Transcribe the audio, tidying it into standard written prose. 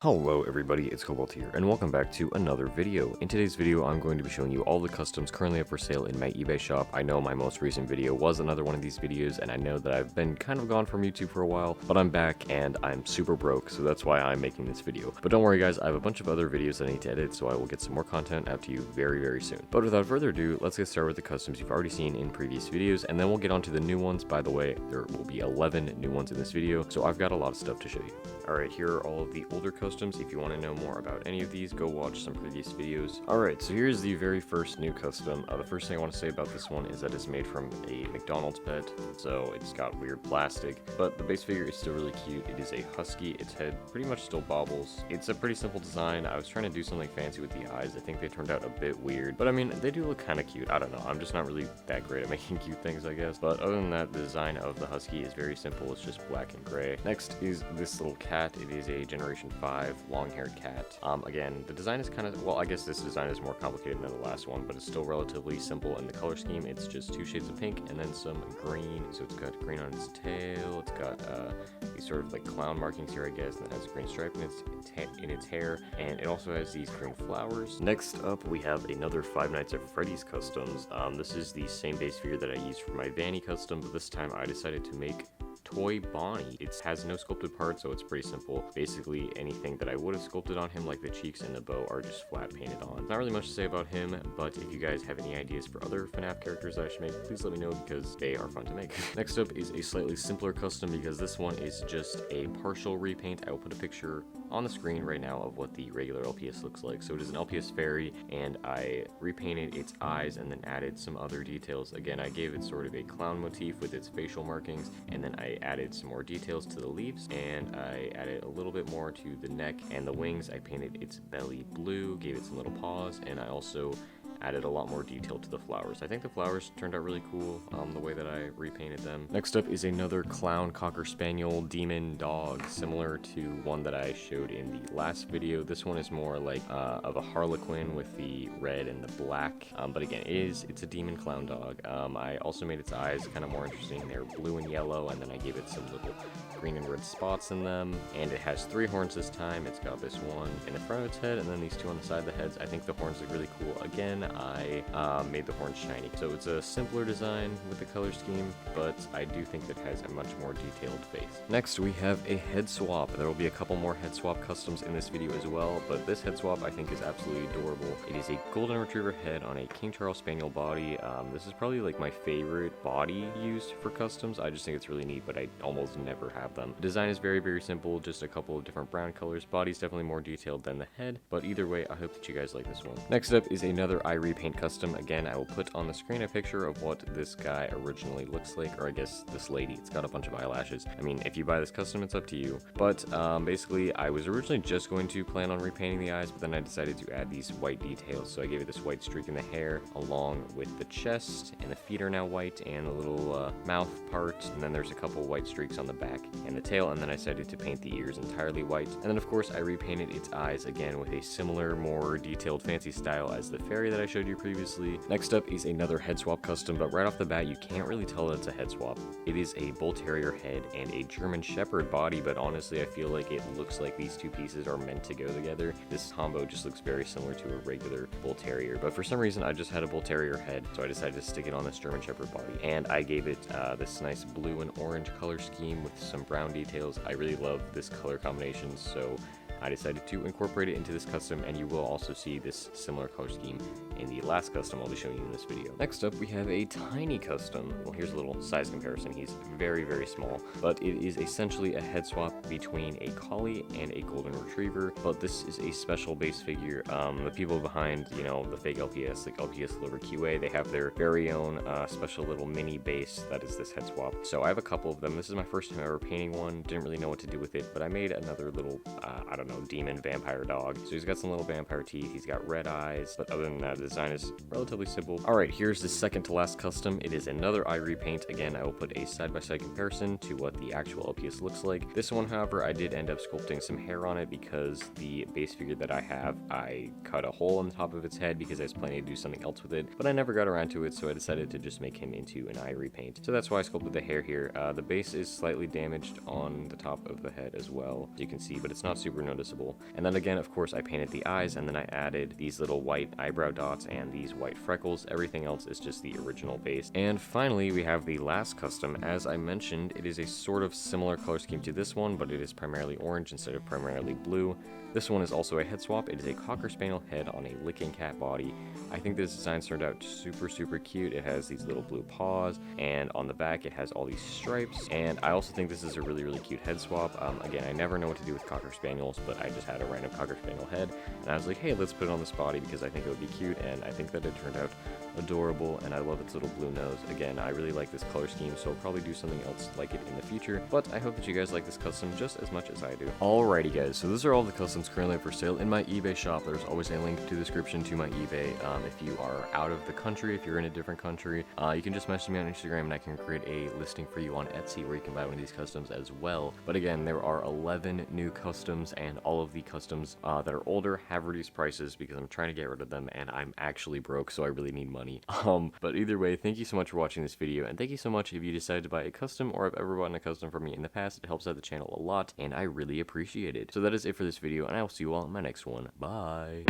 Hello everybody, it's Cobalt here, and welcome back to another video. In today's video, I'm going to be showing you all the customs currently up for sale in my eBay shop. I know my most recent video was another one of these videos, and I know that I've been kind of gone from YouTube for a while, but I'm back, and I'm super broke, so that's why I'm making this video. But don't worry guys, I have a bunch of other videos that I need to edit, so I will get some more content out to you very, very soon. But without further ado, let's get started with the customs you've already seen in previous videos, and then we'll get on to the new ones. By the way, there will be 11 new ones in this video, so I've got a lot of stuff to show you. Alright, here are all of the older customs. If you want to know more about any of these, go watch some previous videos. Alright, so here's the very first new custom. The first thing I want to say about this one is that it's made from a McDonald's pet, so it's got weird plastic, but the base figure is still really cute. It is a husky. Its head pretty much still bobbles. It's a pretty simple design. I was trying to do something fancy with the eyes. I think they turned out a bit weird, but I mean, they do look kind of cute. I don't know. I'm just not really that great at making cute things, I guess. But other than that, the design of the husky is very simple. It's just black and gray. Next is this little cat. It is a Generation 5 long-haired cat. Again, the design is kind of, well, I guess this design is more complicated than the last one, but it's still relatively simple in the color scheme. It's just two shades of pink and then some green. So it's got green on its tail. It's got these sort of like clown markings here, I guess, and it has a green stripe in its hair, and it also has these green flowers. Next up, we have another Five Nights at Freddy's customs. This is the same base figure that I used for my Vanny custom, but this time I decided to make Toy Bonnie. It has no sculpted parts, so it's pretty simple. Basically, anything that I would have sculpted on him, like the cheeks and the bow, are just flat painted on. Not really much to say about him, but if you guys have any ideas for other FNAF characters that I should make, please let me know because they are fun to make. Next up is a slightly simpler custom because this one is just a partial repaint. I will put a picture on the screen right now of what the regular LPS looks like. So it is an LPS fairy, and I repainted its eyes and then added some other details. Again, I gave it sort of a clown motif with its facial markings, and then I added some more details to the leaves, and I added a little bit more to the neck and the wings. I painted its belly blue, gave it some little paws, and I also added a lot more detail to the flowers. I think the flowers turned out really cool, the way that I repainted them. Next up is another clown cocker spaniel demon dog, similar to one that I showed in the last video. This one is more like of a harlequin with the red and the black, but again, it's a demon clown dog. I also made its eyes kind of more interesting. They're blue and yellow, and then I gave it some little green and red spots in them, and it has 3 horns this time. It's got this one in the front of its head and then these 2 on the side of the heads. I think the horns look really cool. Again, I made the horns shiny, so it's a simpler design with the color scheme, but I do think it has a much more detailed face. Next, we have a head swap. There will be a couple more head swap customs in this video as well, but this head swap I think is absolutely adorable. It is a golden retriever head on a King Charles Spaniel body. This is probably like my favorite body used for customs. I just think it's really neat, but I almost never have them. The design is very, very simple, just a couple of different brown colors. Body's definitely more detailed than the head, but either way, I hope that you guys like this one. Next up is another eye repaint custom. Again, I will put on the screen a picture of what this guy originally looks like, or I guess this lady. It's got a bunch of eyelashes. I mean, if you buy this custom, it's up to you. But basically, I was originally just going to plan on repainting the eyes, but then I decided to add these white details. So I gave it this white streak in the hair, along with the chest, and the feet are now white, and a little mouth part, and then there's a couple white streaks on the back and the tail, and then I decided to paint the ears entirely white. And then of course I repainted its eyes again with a similar, more detailed, fancy style as the fairy that I showed you previously. Next up is another head swap custom, but right off the bat you can't really tell that it's a head swap. It is a bull terrier head and a German shepherd body, but honestly I feel like it looks like these two pieces are meant to go together. This combo just looks very similar to a regular bull terrier, but for some reason I just had a bull terrier head, so I decided to stick it on this German shepherd body, and I gave it this nice blue and orange color scheme with some brown details. I really love this color combination, so I decided to incorporate it into this custom, and you will also see this similar color scheme in the last custom I'll be showing you in this video. Next up, we have a tiny custom. Well, here's a little size comparison. He's very, very small, but it is essentially a head swap between a collie and a golden retriever, but this is a special base figure. The people behind, you know, the fake LPS, like LPS Liver QA, they have their very own special little mini base that is this head swap. So I have a couple of them. This is my first time ever painting one. Didn't really know what to do with it, but I made another little, I don't know, demon vampire dog. So he's got some little vampire teeth, he's got red eyes, but other than that, the design is relatively simple. Alright, here's the second to last custom. It is another eye repaint. Again, I will put a side-by-side comparison to what the actual LPS looks like. This one, however, I did end up sculpting some hair on it because the base figure that I have, I cut a hole in the top of its head because I was planning to do something else with it, but I never got around to it, so I decided to just make him into an eye repaint. So that's why I sculpted the hair here. The base is slightly damaged on the top of the head as well, as you can see, but it's not super noticeable. And then again, of course, I painted the eyes, and then I added these little white eyebrow dots and these white freckles. Everything else is just the original base. And finally, we have the last custom. As I mentioned, it is a sort of similar color scheme to this one, but it is primarily orange instead of primarily blue. This one is also a head swap. It is a Cocker Spaniel head on a licking cat body. I think this design turned out super cute. It has these little blue paws, and on the back it has all these stripes, and I also think this is a really cute head swap. Again, I never know what to do with Cocker Spaniels, but I just had a random Cocker Spaniel head, and I was like, hey, let's put it on this body because I think it would be cute, and I think that it turned out adorable, and I love its little blue nose. Again, I really like this color scheme, so I'll probably do something else like it in the future, but I hope that you guys like this custom just as much as I do. Alrighty guys, so those are all the customs currently for sale in my eBay shop. There's always a link to the description to my eBay. If you are out of the country, if you're in a different country, you can just message me on Instagram and I can create a listing for you on Etsy where you can buy one of these customs as well. But again, there are 11 new customs, and all of the customs that are older have reduced prices because I'm trying to get rid of them and I'm actually broke, so I really need money. But either way, thank you so much for watching this video, and thank you so much if you decided to buy a custom or have ever bought a custom from me in the past. It helps out the channel a lot and I really appreciate it. So that is it for this video, and I will see you all in my next one. Bye.